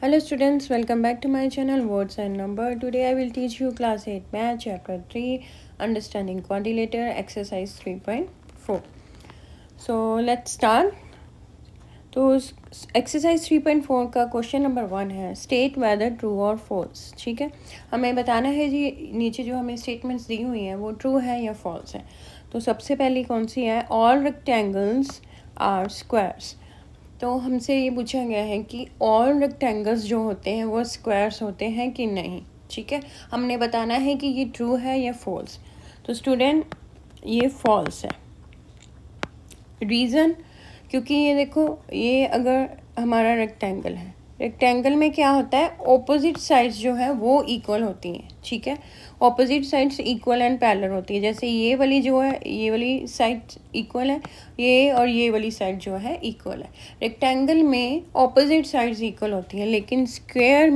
Hello students, welcome back to my channel Words and Number. Today I will teach you class 8 math chapter 3 understanding quadrilateral exercise 3.4. So let's start. तो exercise 3.4 का question number 1 है state whether true और false. ठीक है, हमें बताना है जी नीचे जो हमें स्टेटमेंट्स दी हुई हैं वो ट्रू है या फॉल्स है। तो सबसे पहली कौन सी है, ऑल रेक्टेंगल्स आर स्क्वायर्स। तो हमसे ये पूछा गया है कि ऑल रेक्टेंगल्स जो होते हैं वो स्क्वायर्स होते हैं कि नहीं। ठीक है, हमने बताना है कि ये ट्रू है या फॉल्स। तो स्टूडेंट ये फॉल्स है। रीज़न, क्योंकि ये देखो, ये अगर हमारा रेक्टेंगल है, रेक्टेंगल में क्या होता है, ऑपोजिट साइड्स जो है वो इक्वल होती हैं। ठीक है, opposite sides equal and parallel होती है। जैसे ये वाली जो है, ये वाली साइड इक्वल है, ये और ये वाली साइड जो है इक्वल है। रेक्टेंगल में ऑपोजिट साइड्स इक्वल होती हैं, लेकिन स्क्वायर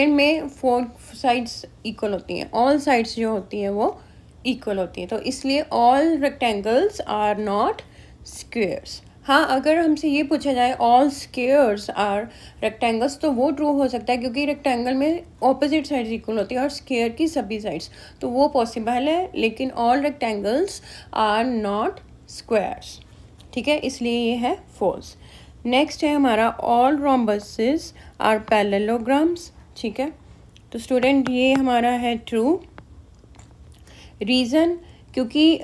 में फोर साइड्स इक्वल होती हैं। ऑल साइड्स जो होती हैं वो इक्वल होती हैं। तो इसलिए all rectangles are not squares. हाँ, अगर हमसे ये पूछा जाए ऑल स्क्वेयर्स आर रेक्टेंगल्स, तो वो ट्रू हो सकता है, क्योंकि रेक्टेंगल में ऑपोजिट साइड्स इक्वल होती है और स्क्वेयर की सभी साइड्स, तो वो पॉसिबल है। लेकिन all rectangles are not squares. ठीक है, इसलिए ये है फॉल्स। नेक्स्ट है हमारा ऑल रोम्बसेस आर पैरेललोग्राम्स। ठीक है, तो स्टूडेंट ये हमारा है ट्रू। रीज़न, क्योंकि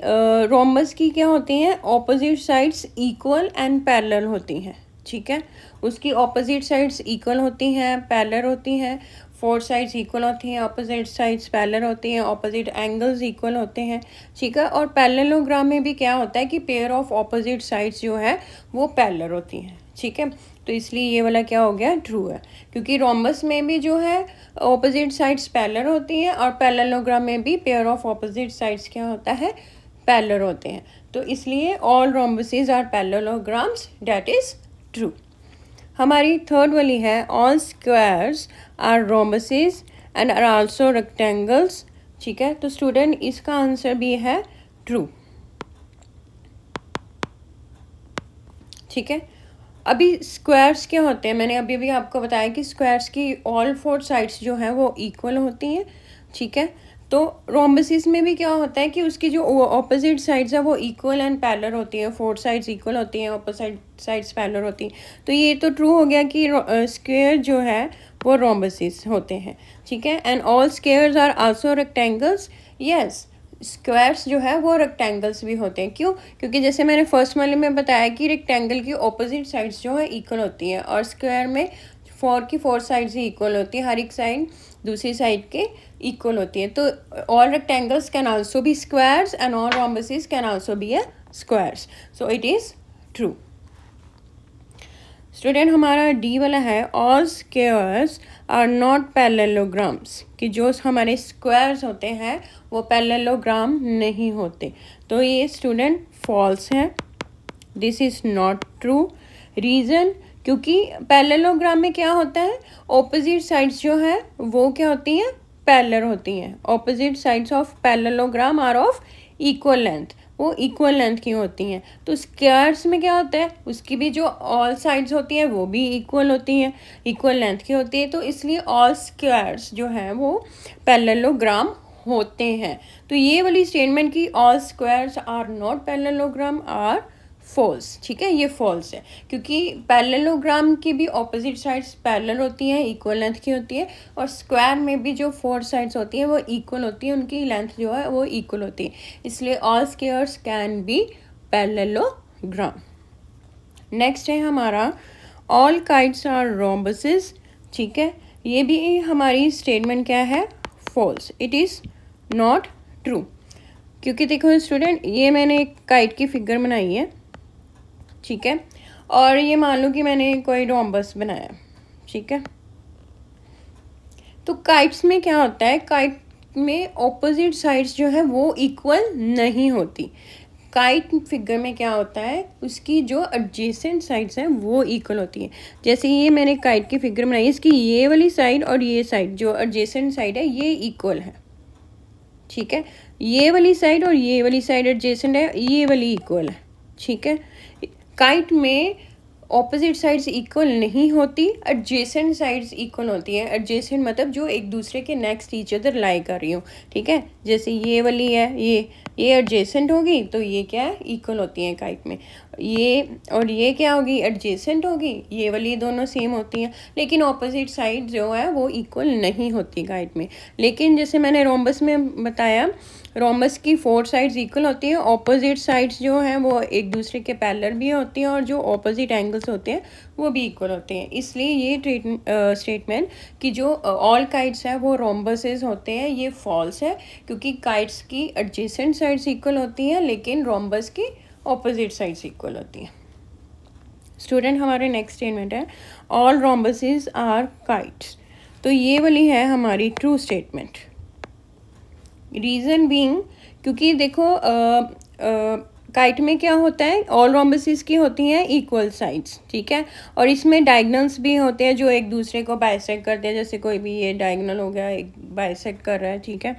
रोम्बस की क्या होती हैं, opposite sides equal and parallel होती हैं। ठीक है, उसकी ऑपोजिट साइड्स इक्वल होती हैं, पैरेलल होती हैं, फोर साइड्स इक्वल होती हैं, ऑपोजिट साइड्स पैरेलल होती हैं, ऑपोजिट एंगल्स इक्वल होते हैं। ठीक है, और पैरेललोग्राम में भी क्या होता है कि पेयर ऑफ ऑपोजिट साइड्स जो है वो पैरेलल होती हैं। ठीक है, तो इसलिए ये वाला क्या हो गया, ट्रू है, क्योंकि रोम्बस में भी जो है ऑपोजिट साइड्स पैरेलल होती हैं और पैरेललोग्राम में भी पेयर ऑफ ऑपोजिट साइड्स क्या होता है, पैरेलल होते हैं। तो इसलिए all rhombuses are parallelograms, that is true. हमारी थर्ड वाली है all squares are rhombuses and are also rectangles. ठीक है, तो स्टूडेंट इसका आंसर भी है ट्रू। ठीक है, अभी स्क्वायर्स क्या होते हैं, मैंने अभी भी आपको बताया कि स्क्वायर्स की ऑल फोर साइड्स जो हैं वो इक्वल होती हैं। ठीक है, तो रोम्बसिस में भी क्या होता है कि उसकी जो ऑपोजिट साइड्स है वो इक्वल एंड पैरेलल होती हैं, फोर साइड्स इक्वल होती हैं, ऑपोजिट साइड्स पैरेलल होती हैं। तो ये तो ट्रू हो गया कि स्क्वायर जो है वो रोम्बसिस होते हैं। ठीक है, and all squares are also rectangles. Yes, squares जो है वो रेक्टेंगल्स भी होते हैं। क्यों? क्योंकि जैसे मैंने फर्स्ट वाले में बताया कि रेक्टेंगल की ऑपोजिट साइड्स जो है इक्वल होती हैं और स्क्वायर में फोर की फोर साइड्स ही इक्वल होती है, हर एक साइड दूसरी साइड के इक्वल होती है। तो all rectangles can also be squares and all rhombuses can also be a squares, so it is true. Student हमारा डी वाला है all squares are not parallelograms, कि जो हमारे स्क्वायर्स होते हैं वो पैरेललोग्राम नहीं होते। तो ये स्टूडेंट फॉल्स है, this is not true. Reason, क्योंकि पैरेललोग्राम में क्या होता है, ऑपोजिट साइड्स जो है वो क्या होती हैं, पैरेलल होती हैं। Opposite sides of parallelogram are of equal length, वो इक्वल लेंथ की होती हैं। तो स्क्वायर्स में क्या होता है, उसकी भी जो ऑल साइड्स होती हैं वो भी इक्वल होती हैं, इक्वल लेंथ की होती है। तो इसलिए ऑल स्क्वायर्स जो हैं वो पैरेललोग्राम होते हैं। तो ये वाली स्टेटमेंट की all squares are not parallelogram are false. ठीक है, ये फॉल्स है, क्योंकि पैरेललोग्राम की भी ऑपोजिट साइड्स पैरेलल होती हैं, इक्वल लेंथ की होती है, और स्क्वायर में भी जो फोर साइड्स होती हैं वो इक्वल होती है, उनकी लेंथ जो है वो इक्वल होती है। इसलिए all squares can be parallelogram. Next है हमारा ऑल काइट्स आर रोम्बसेस। ठीक है, ये भी हमारी स्टेटमेंट क्या है, false, it is not true. क्योंकि देखो स्टूडेंट, ये मैंने एक काइट की फिगर बनाई है। ठीक है, और ये मान लो कि मैंने कोई रोम्बस बनाया। ठीक है, तो काइट्स में क्या होता है, काइट में ऑपोजिट साइड्स जो है वो इक्वल नहीं होती। काइट फिगर में क्या होता है, उसकी जो एडजेसेंट साइड्स हैं वो इक्वल होती हैं। जैसे ये मैंने काइट की फिगर बनाई, इसकी ये वाली साइड और ये साइड जो एडजेसेंट साइड है ये इक्वल है। ठीक है, ये वाली साइड और ये वाली साइड एडजेसेंट है, ये वाली इक्वल है। ठीक है, काइट में ऑपोजिट साइड्स इक्वल नहीं होती, एडजेसेंट साइड्स इक्वल होती है। एडजेसेंट मतलब जो एक दूसरे के नेक्स्ट ईच अदर लाई कर रही हो, ठीक है। जैसे ये वाली है, ये एडजेसेंट होगी तो ये क्या है, इक्वल होती हैं काइट में। ये और ये क्या होगी, एडजेसेंट होगी, ये वाली दोनों सेम होती हैं, लेकिन ऑपोजिट साइड जो है वो इक्वल नहीं होती काइट में। लेकिन जैसे मैंने रोम्बस में बताया, रोम्बस की 4 साइड्स इक्वल होती हैं, ऑपोजिट साइड्स जो हैं वो एक दूसरे के पैरेलल भी होती हैं, और जो ऑपोजिट एंगल्स होते हैं वो भी इक्वल होते हैं। इसलिए ये स्टेटमेंट कि जो ऑल काइट्स हैं वो रोम्बसेस होते हैं, ये फॉल्स है, क्योंकि काइट्स की एडजेसेंट साइड्स इक्वल होती हैं लेकिन रोम्बस की ऑपोजिट साइड्स इक्वल होती हैं। स्टूडेंट, हमारे नेक्स्ट स्टेटमेंट है ऑल रोम्बसेस आर काइट्स। तो ये वाली है हमारी ट्रू स्टेटमेंट। रीज़न बीइंग, क्योंकि देखो काइट में क्या होता है, ऑल रोम्बसेस की होती हैं इक्वल साइड्स, ठीक है, और इसमें डायगनल्स भी होते हैं जो एक दूसरे को बाइसेक्ट करते हैं। जैसे कोई भी ये डायगनल हो गया, एक बाइसेक्ट कर रहा है, ठीक है।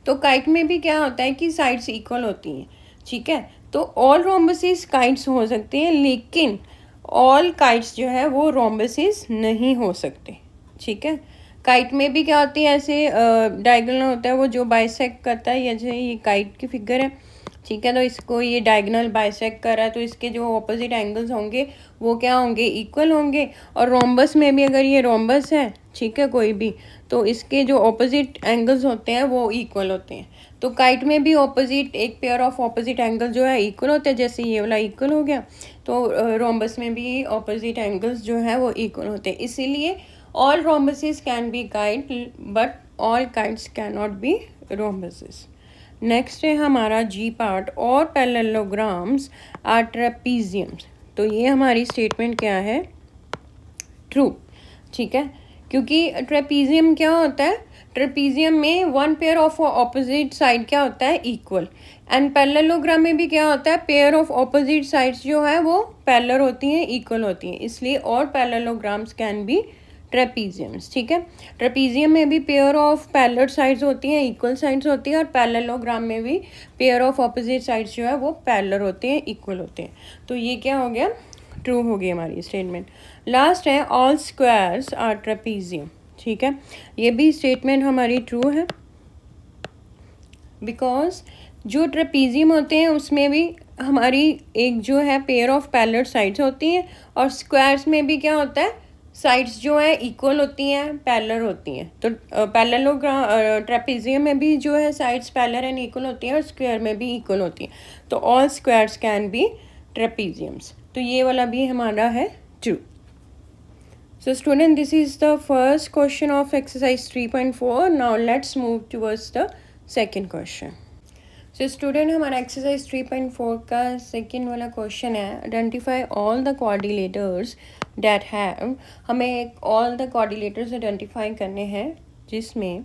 तो काइट में भी क्या होता है कि साइड्स इक्वल होती हैं, ठीक है। तो ऑल रोम्बसेस काइट्स हो सकते हैं, लेकिन ऑल काइट्स जो है वो रोम्बसेस नहीं हो सकते, ठीक है। काइट में भी क्या होती है, ऐसे डायगोनल होता है वो जो बाइसेक्ट करता है, जैसे ये काइट की फिगर है, ठीक है। तो इसको ये डायगोनल बाइसेक्ट कर रहा है, तो इसके जो ऑपोजिट एंगल्स होंगे वो क्या होंगे, इक्वल होंगे। और रोम्बस में भी अगर ये रोम्बस है, ठीक है, कोई भी, तो इसके जो ऑपोजिट एंगल्स होते हैं वो इक्वल होते हैं। तो काइट में भी ऑपोजिट, एक पेयर ऑफ ऑपोजिट एंगल जो है इक्वल होते हैं, जैसे ये वाला इक्वल हो गया, तो रोम्बस में भी ऑपोजिट एंगल्स जो है वो इक्वल होते हैं। इसीलिए all rhombuses can be kite but all kites cannot be rhombuses। Next है हमारा जी पार्ट, और पैरेललोग्राम्स आर ट्रेपीजियम्स। तो ये हमारी स्टेटमेंट क्या है, ट्रू, ठीक है। क्योंकि ट्रेपीजियम क्या होता है, ट्रेपीजियम में one pair of opposite side क्या होता है, इक्वल। एंड पैरेललोग्राम में भी क्या होता है, पेयर ऑफ ऑपोजिट साइड्स जो है वो पैरेलल होती हैं, इक्वल होती हैं। इसलिए और पैरेललोग्राम्स कैन बी ट्रेपीजियम्स, ठीक है। ट्रेपीजियम में भी पेयर ऑफ पैरेलल साइड्स होती हैं, इक्वल साइड्स होती हैं, और पैरेललोग्राम में भी पेयर ऑफ ऑपोजिट साइड्स जो है वो पैरेलल होते हैं, इक्वल होते हैं। तो ये क्या हो गया, ट्रू हो गई हमारी स्टेटमेंट। लास्ट है ऑल स्क्वायर्स आर ट्रेपीजियम, ठीक है। ये भी स्टेटमेंट हमारी ट्रू है, बिकॉज जो ट्रेपीजियम होते हैं उसमें भी हमारी एक जो है पेयर ऑफ पैरेलल साइड्स होती हैं, और स्क्वायर्स में भी क्या होता है, साइड्स जो है इक्वल होती हैं, पैरेलल होती हैं। तो पैरेललोग्राम ट्रेपीजियम में भी जो है साइड्स पैरेलल एंड इक्वल होती हैं, और स्क्वायर में भी इक्वल होती हैं। तो ऑल स्क्वायर्स कैन बी ट्रेपीजियम्स। तो ये वाला भी हमारा है true. So student, this is the first question of exercise 3.4. Now let's move towards the second question. So student, हमारा exercise 3.4 का second वाला question है, identify all the quadrilaters that have, हमें all the quadrilaters identify करने हैं, जिसमें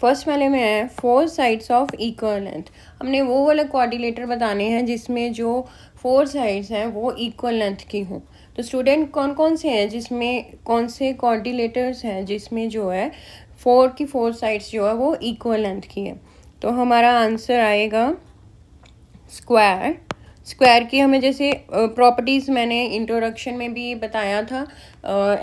first वाले में है 4 साइड्स ऑफ इक्वल लेंथ। हमने वो वाला क्वाड्रिलेटर बताने हैं जिसमें जो 4 साइड्स हैं वो इक्वल लेंथ की हों। तो स्टूडेंट, कौन कौन से हैं जिसमें, कौन से क्वाड्रिलेटर्स हैं जिसमें जो है 4 की 4 साइड्स जो है वो इक्वल लेंथ की है। तो हमारा आंसर आएगा स्क्वायर। स्क्वायर की हमें जैसे प्रॉपर्टीज़ मैंने इंट्रोडक्शन में भी बताया था,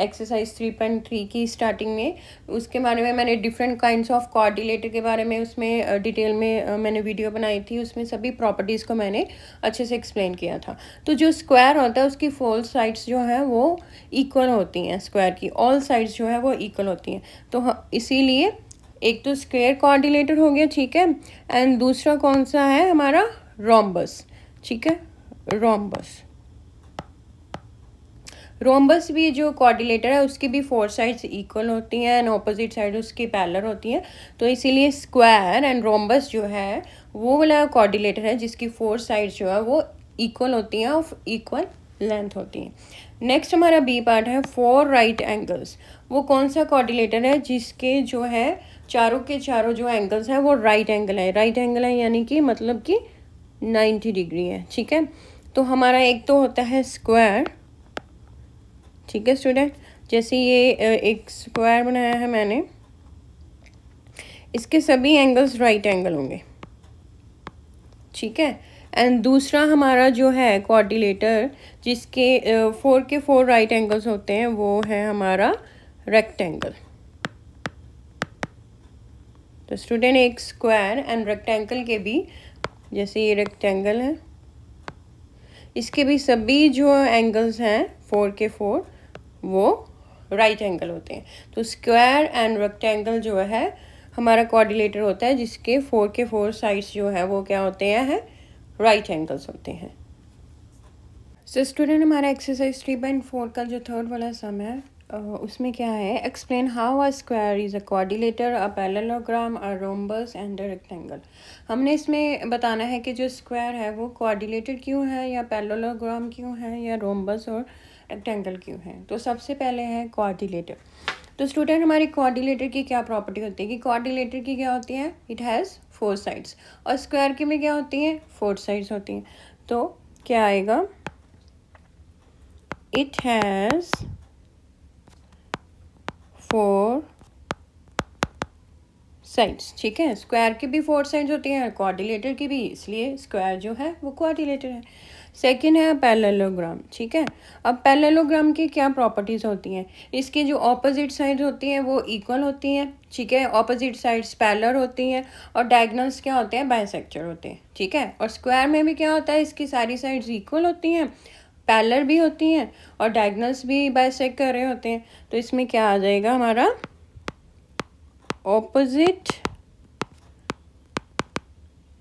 एक्सरसाइज 3.3 की स्टार्टिंग में, उसके बारे में मैंने डिफरेंट काइंड्स ऑफ क्वाड्रिलेटर के बारे में उसमें डिटेल में मैंने वीडियो बनाई थी, उसमें सभी प्रॉपर्टीज़ को मैंने अच्छे से एक्सप्लेन किया था। तो जो स्क्वायर होता है उसकी 4 साइड्स जो है वो इक्वल होती हैं, स्क्वायर की ऑल साइड्स जो है वो इक्वल होती हैं। तो इसीलिए एक तो स्क्वायर क्वाड्रिलेटर हो गया, ठीक है, एंड दूसरा कौन सा है हमारा, रोम्बस, ठीक है, रोम्बस। रोम्बस भी जो क्वाड्रिलेटर है उसकी भी 4 साइड्स इक्वल होती हैं एंड ऑपोजिट साइड उसकी पैरेलल होती हैं। तो इसीलिए स्क्वायर एंड रोम्बस जो है वो वाला क्वाड्रिलेटर है जिसकी 4 साइड्स जो है वो इक्वल होती हैं, ऑफ इक्वल लेंथ होती हैं। नेक्स्ट हमारा बी पार्ट है 4 राइट एंगल्स। वो कौन सा क्वाड्रिलेटर है जिसके जो है चारों के चारों जो एंगल्स हैं वो राइट एंगल है। राइट एंगल है यानी कि मतलब कि 90 डिग्री है, ठीक है। तो हमारा एक तो होता है स्क्वायर, ठीक है स्टूडेंट, जैसे ये एक स्क्वायर बनाया है मैंने, इसके सभी एंगल्स राइट एंगल होंगे, ठीक है। एंड दूसरा हमारा जो है क्वाड्रिलेटर जिसके 4 के 4 राइट एंगल्स होते हैं वो है हमारा रेक्टेंगल। तो स्टूडेंट एक स्क्वायर एंड रेक्टेंगल के भी, जैसे ये रेक्टेंगल है, इसके भी सभी जो एंगल्स हैं 4 के 4 वो राइट एंगल होते हैं। तो स्क्वायर एंड रेक्टेंगल जो है हमारा क्वाड्रिलेटर होता है जिसके 4 के 4 साइड्स जो है वो क्या होते हैं, राइट एंगल्स होते हैं। सो स्टूडेंट हमारा एक्सरसाइज 3.4 का जो थर्ड वाला सम है उसमें क्या है, explain how a square is a quadrilateral, a parallelogram, a rhombus and a rectangle. हमने इसमें बताना है कि जो स्क्वायर है वो क्वाड्रिलेटर क्यों है, या पैरेललोग्राम क्यों है, या रोम्बस और रेक्टेंगल क्यों है। तो सबसे पहले है क्वाड्रिलेटर। तो स्टूडेंट हमारी क्वाड्रिलेटर की क्या प्रॉपर्टी होती है कि क्वाड्रिलेटर की क्या होती है, इट हैज़ 4 साइड्स, और स्क्वायर की में क्या होती है, 4 साइड्स होती हैं। तो क्या आएगा, इट हैज़ 4 साइड्स। ठीक है, स्क्वायर की भी 4 साइड्स होती हैं, क्वाड्रिलेटर की भी, इसलिए स्क्वायर जो है वो क्वाड्रिलेटर है। सेकंड है पैरेललोग्राम। ठीक है, अब पैरेललोग्राम की क्या प्रॉपर्टीज़ होती हैं, इसकी जो ऑपोजिट साइड्स होती हैं वो इक्वल होती हैं। ठीक है, ऑपोजिट साइड्स पैरेलल होती हैं, और डायगोनल्स क्या होते हैं, बाइसेक्टर होते हैं। ठीक है, और स्क्वायर में भी क्या होता है, इसकी सारी साइड्स इक्वल होती हैं, पैरेलल भी होती हैं, और डायगोनल्स भी बाइसेक्ट कर रहे होते हैं। तो इसमें क्या आ जाएगा हमारा, opposite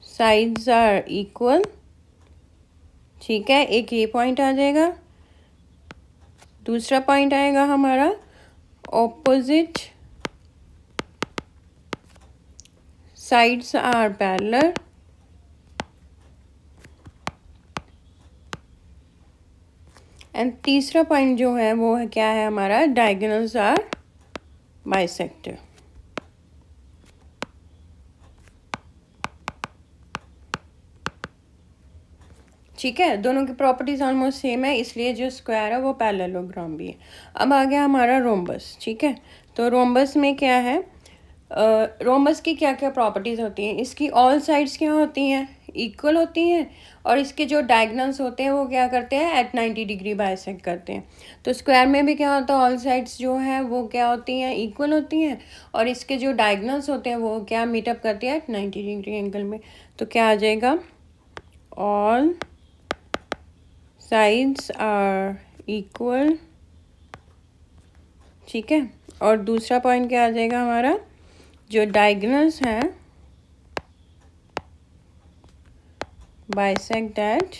sides are equal। ठीक है, एक ये पॉइंट आ जाएगा। दूसरा पॉइंट आएगा हमारा opposite sides are parallel। And तीसरा पॉइंट जो है वो है क्या है हमारा, डायगोनल्स आर बाइसेक्टर। ठीक है, दोनों की प्रॉपर्टीज ऑलमोस्ट सेम है, इसलिए जो स्क्वायर है वो पैरेललोग्राम भी है। अब आ गया हमारा रोम्बस। ठीक है, तो रोम्बस में क्या है, रोम्बस की क्या क्या प्रॉपर्टीज़ होती हैं, इसकी ऑल साइड्स क्या होती हैं, इक्वल होती हैं, और इसके जो डायगोनल्स होते हैं वो क्या करते हैं, एट 90 डिग्री बाइसेक्ट करते हैं। तो स्क्वायर में भी क्या होता है, ऑल साइड्स जो है वो क्या होती हैं, इक्वल होती हैं, और इसके जो डायगोनल्स होते हैं वो क्या मीटअप करते हैं एट 90 डिग्री एंगल में। तो क्या आ जाएगा, ऑल साइड्स आर इक्वल। ठीक है, और दूसरा पॉइंट क्या आ जाएगा हमारा, जो डायगोनल्स हैं बाइसेक्ट एट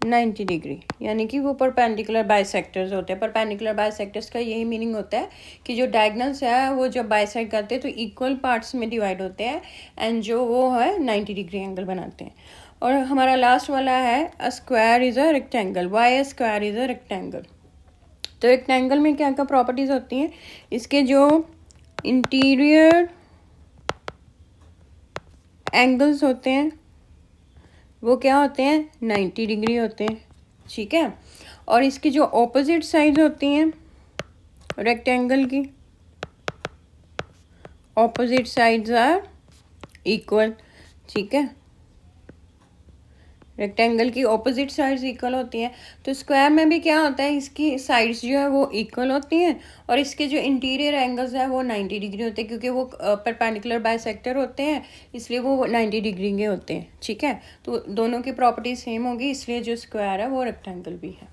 90 डिग्री, यानी कि वो परपेंडिकुलर बाइसेक्टर्स होते हैं। परपेंडिकुलर बाइसेक्टर्स का यही मीनिंग होता है कि जो डायगोनल्स है वो जब बाइसेक्ट करते हैं तो इक्वल पार्ट्स में डिवाइड होते हैं, एंड जो वो है 90 डिग्री एंगल बनाते हैं। और हमारा लास्ट वाला है, a square is a rectangle. Why a square is a rectangle. तो रेक्टेंगल में क्या क्या प्रॉपर्टीज़ होती हैं, इसके जो इंटीरियर एंगल्स होते हैं वो क्या होते हैं, 90 डिग्री होते हैं। ठीक है, और इसकी जो ऑपोजिट साइड्स होती हैं रेक्टेंगल की, ऑपोजिट साइड्स आर इक्वल। ठीक है, रेक्टेंगल की ऑपोजिट साइड्स इक्वल होती हैं। तो स्क्वायर में भी क्या होता है, इसकी साइड्स जो है वो इक्वल होती हैं, और इसके जो इंटीरियर एंगल्स है वो 90 डिग्री होते हैं, क्योंकि वो परपेंडिकुलर बाइसेक्टर होते हैं, इसलिए वो 90 डिग्री के होते हैं। ठीक है, तो दोनों की प्रॉपर्टी सेम होगी, इसलिए जो स्क्वायर है वो रेक्टेंगल भी है।